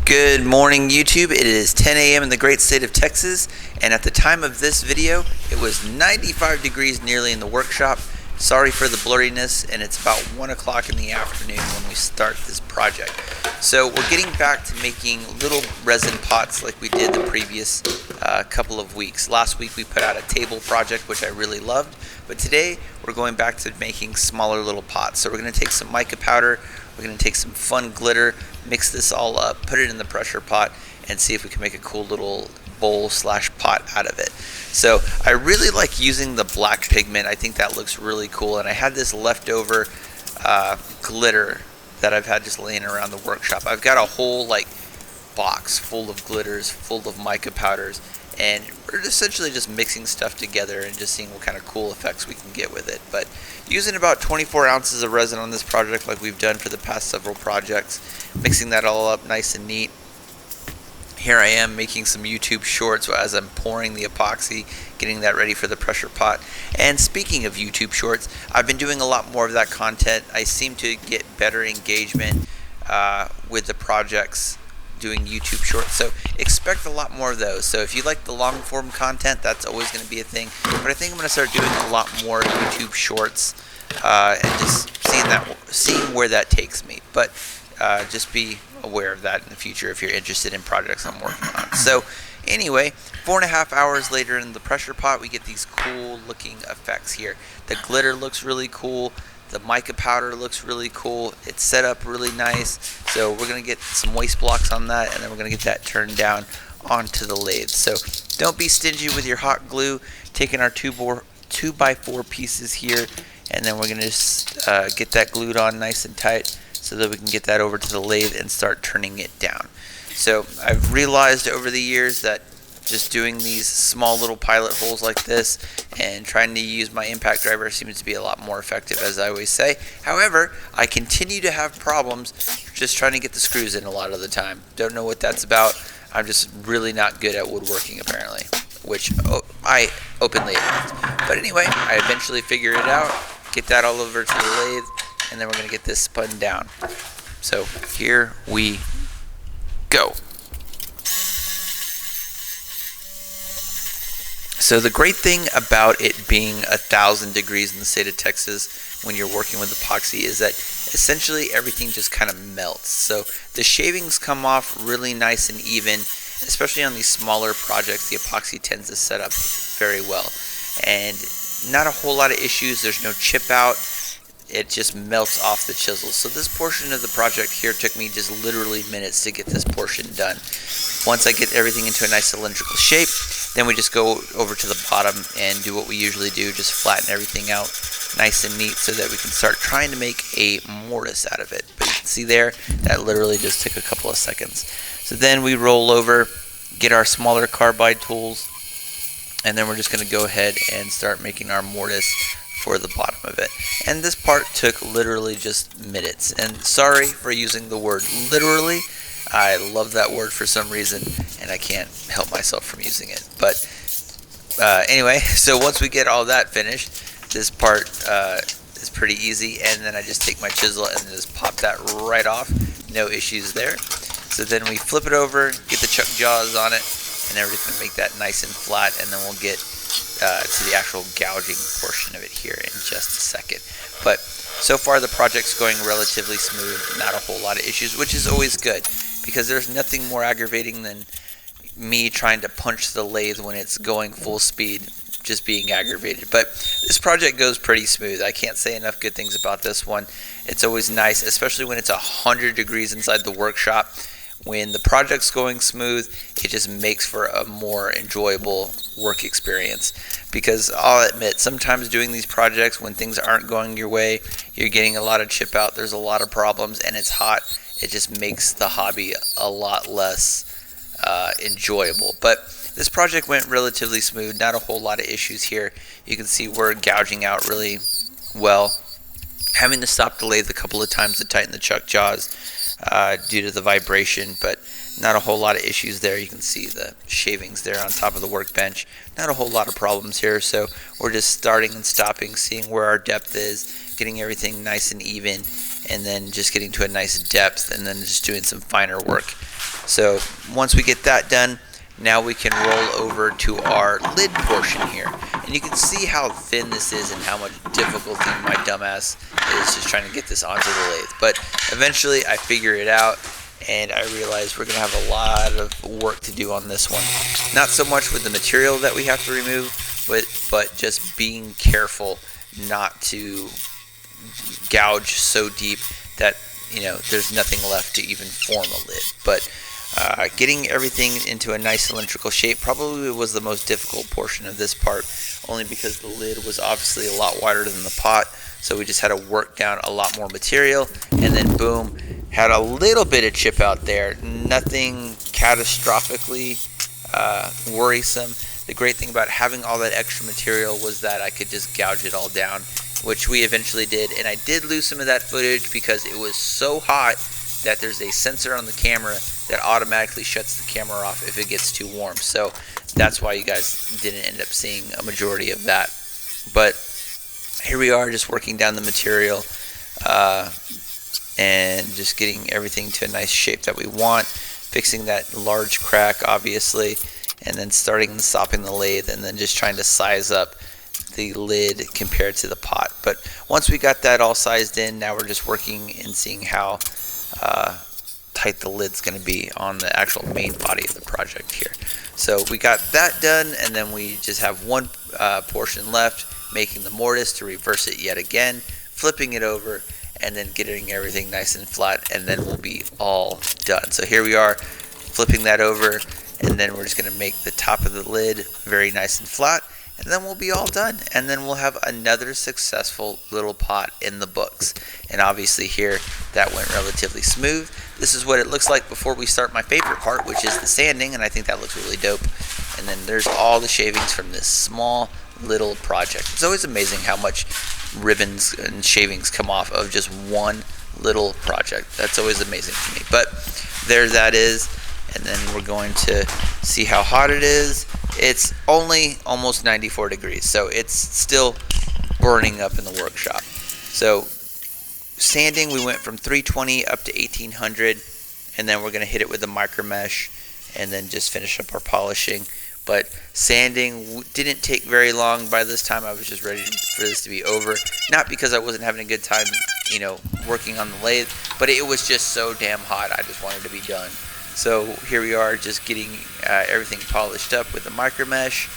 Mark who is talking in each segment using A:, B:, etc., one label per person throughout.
A: Good morning, YouTube. It is 10 a.m. in the great state of Texas, and at the time of this video, it was 95 degrees nearly in the workshop. Sorry for the blurriness, and it's about 1 o'clock in the afternoon when we start this project. So we're getting back to making little resin pots like we did the previous couple of weeks. Last week we put out a table project, which I really loved, but today we're going back to making smaller little pots. So we're going to take some mica powder, we're going to take some fun glitter, mix this all up, put it in the pressure pot, and see if we can make a cool little bowl slash pot out of it. So I really like using the black pigment. I think that looks really cool, and I had this leftover glitter that I've had just laying around the workshop. I've got a whole box full of glitters, full of mica powders, and we're essentially just mixing stuff together and just seeing what kind of cool effects we can get with it. But using about 24 ounces of resin on this project like we've done for the past several projects, mixing that all up nice and neat. Here I am making some YouTube shorts as I'm pouring the epoxy, getting that ready for the pressure pot. And speaking of YouTube shorts, I've been doing a lot more of that content. I seem to get better engagement with the projects doing YouTube shorts, so expect a lot more of those. So if you like the long form content, that's always going to be a thing, but I think I'm going to start doing a lot more YouTube shorts and just seeing where that takes me. But just be aware of that in the future if you're interested in projects I'm working on. So anyway, 4.5 hours later in the pressure pot, we get these cool looking effects here. The glitter looks really cool. The mica powder looks really cool. It's set up really nice. So we're going to get some waste blocks on that, and then we're going to get that turned down onto the lathe. So don't be stingy with your hot glue. Taking our 2x4 pieces here, and then we're going to just get that glued on nice and tight so that we can get that over to the lathe and start turning it down. So I've realized over the years that just doing these small little pilot holes like this and trying to use my impact driver seems to be a lot more effective, as I always say. However, I continue to have problems just trying to get the screws in a lot of the time. Don't know what that's about. I'm just really not good at woodworking apparently, which I openly admit. But anyway, I eventually figure it out, get that all over to the lathe, and then we're going to get this spun down. So here we go. So the great thing about it being 1,000 degrees in the state of Texas when you're working with epoxy is that essentially everything just kind of melts. So the shavings come off really nice and even, especially on these smaller projects. The epoxy tends to set up very well, and not a whole lot of issues. There's no chip out. It just melts off the chisel. So this portion of the project here took me just literally minutes to get this portion done. Once I get everything into a nice cylindrical shape, then we just go over to the bottom and do what we usually do, just flatten everything out nice and neat so that we can start trying to make a mortise out of it. But you can see there, that literally just took a couple of seconds. So then we roll over, get our smaller carbide tools, and then we're just going to go ahead and start making our mortise for the bottom of it. And this part took literally just minutes. And sorry for using the word literally. I love that word for some reason, and I can't help myself from using it. But anyway, so once we get all that finished, this part is pretty easy, and then I just take my chisel and just pop that right off. No issues there. So then we flip it over, get the chuck jaws on it, and then we're just going to make that nice and flat, and then we'll get to the actual gouging portion of it here in just a second. But so far the project's going relatively smooth, not a whole lot of issues, which is always good, because there's nothing more aggravating than me trying to punch the lathe when it's going full speed, just being aggravated. But this project goes pretty smooth. I can't say enough good things about this one. It's always nice, especially when it's 100 degrees inside the workshop. When the project's going smooth, it just makes for a more enjoyable work experience. Because I'll admit, sometimes doing these projects when things aren't going your way, you're getting a lot of chip out, there's a lot of problems, and it's hot, it just makes the hobby a lot less enjoyable. But this project went relatively smooth, not a whole lot of issues here. You can see we're gouging out really well. Having to stop the lathe a couple of times to tighten the chuck jaws due to the vibration, but not a whole lot of issues there. You can see the shavings there on top of the workbench. Not a whole lot of problems here, so we're just starting and stopping, seeing where our depth is, getting everything nice and even, and then just getting to a nice depth, and then just doing some finer work So once we get that done, now we can roll over to our lid portion here. And you can see how thin this is and how much difficulty my dumbass is just trying to get this onto the lathe. But eventually I figure it out, and I realize we're going to have a lot of work to do on this one. Not so much with the material that we have to remove, but just being careful not to gouge so deep that, you know, there's nothing left to even form a lid. But getting everything into a nice cylindrical shape probably was the most difficult portion of this part, only because the lid was obviously a lot wider than the pot. So we just had to work down a lot more material, and then boom, had a little bit of chip out there. Nothing catastrophically worrisome. The great thing about having all that extra material was that I could just gouge it all down, which we eventually did. And I did lose some of that footage because it was so hot that there's a sensor on the camera that automatically shuts the camera off if it gets too warm. So that's why you guys didn't end up seeing a majority of that. But here we are, just working down the material and just getting everything to a nice shape that we want, fixing that large crack obviously, and then starting and stopping the lathe, and then just trying to size up the lid compared to the pot. But once we got that all sized in, now we're just working and seeing how tight the lid's going to be on the actual main body of the project here. So we got that done, and then we just have one portion left, making the mortise to reverse it yet again, flipping it over, and then getting everything nice and flat, and then we'll be all done. So here we are, flipping that over, and then we're just going to make the top of the lid very nice and flat, and then we'll be all done. And then we'll have another successful little pot in the books. And obviously here, that went relatively smooth. This is what it looks like before we start my favorite part, which is the sanding, and I think that looks really dope. And then there's all the shavings from this small little project. It's always amazing how much ribbons and shavings come off of just one little project. That's always amazing to me. But there that is. And then we're going to see how hot it is. It's only almost 94 degrees, so it's still burning up in the workshop. So sanding, we went from 320 up to 1800, and then we're going to hit it with the micro mesh and then just finish up our polishing. But sanding didn't take very long. By this time I was just ready for this to be over. Not because I wasn't having a good time, you know, working on the lathe, but it was just so damn hot I just wanted to be done. So here we are, just getting everything polished up with the micro mesh,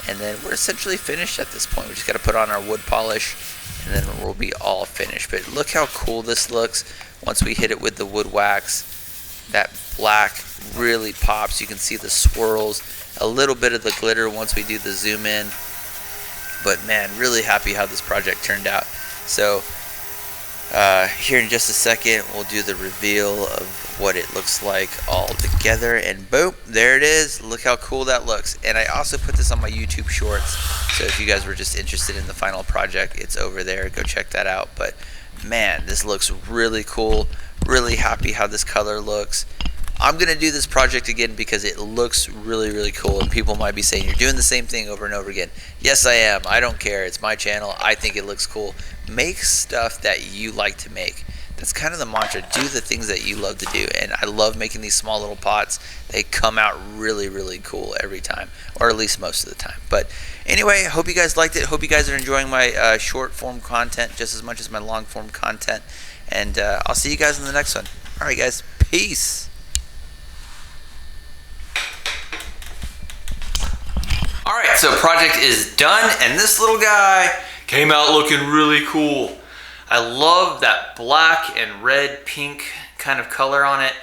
A: and then we're essentially finished at this point. We just got to put on our wood polish, and then we'll be all finished. But look how cool this looks once we hit it with the wood wax. That black really pops. You can see the swirls, a little bit of the glitter once we do the zoom in. But man, really happy how this project turned out. So here in just a second, we'll do the reveal of what it looks like all together, and boom, there it is. Look how cool that looks. And I also put this on my YouTube shorts, so if you guys were just interested in the final project, it's over there. Go check that out. But man, this looks really cool. Really happy how this color looks. I'm gonna do this project again because it looks really, really cool, and people might be saying you're doing the same thing over and over again. Yes, I am. I don't care. It's my channel. I think it looks cool. Make stuff that you like to make. That's kind of the mantra. Do the things that you love to do. And I love making these small little pots. They come out really, really cool every time, or at least most of the time. But anyway, I hope you guys liked it. Hope you guys are enjoying my short form content just as much as my long form content. And I'll see you guys in the next one. All right, guys. Peace. All right, so project is done, and this little guy came out looking really cool. I love that black and red pink kind of color on it.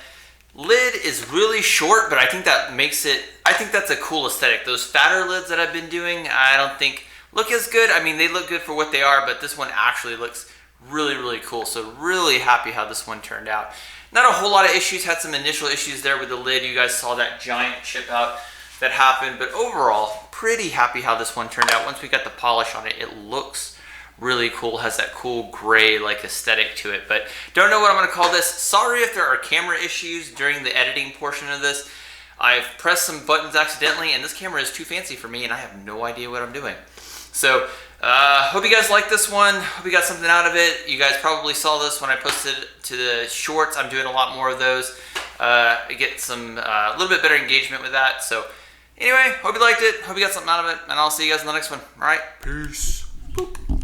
A: Lid is really short, but I think that makes it, I think that's a cool aesthetic. Those fatter lids that I've been doing, I don't think look as good. I mean, they look good for what they are, but this one actually looks really, really cool. So really happy how this one turned out. Not a whole lot of issues, had some initial issues there with the lid. You guys saw that giant chip out that happened, but overall, pretty happy how this one turned out. Once we got the polish on it, it looks really cool, has that cool gray like aesthetic to it, but don't know what I'm going to call this. Sorry if there are camera issues during the editing portion of this. I've pressed some buttons accidentally, and this camera is too fancy for me, and I have no idea what I'm doing. So hope you guys like this one. Hope you got something out of it. You guys probably saw this when I posted it to the shorts. I'm doing a lot more of those. get some a little bit better engagement with that. So anyway, hope you liked it. Hope you got something out of it, and I'll see you guys in the next one. All right, peace. Boop.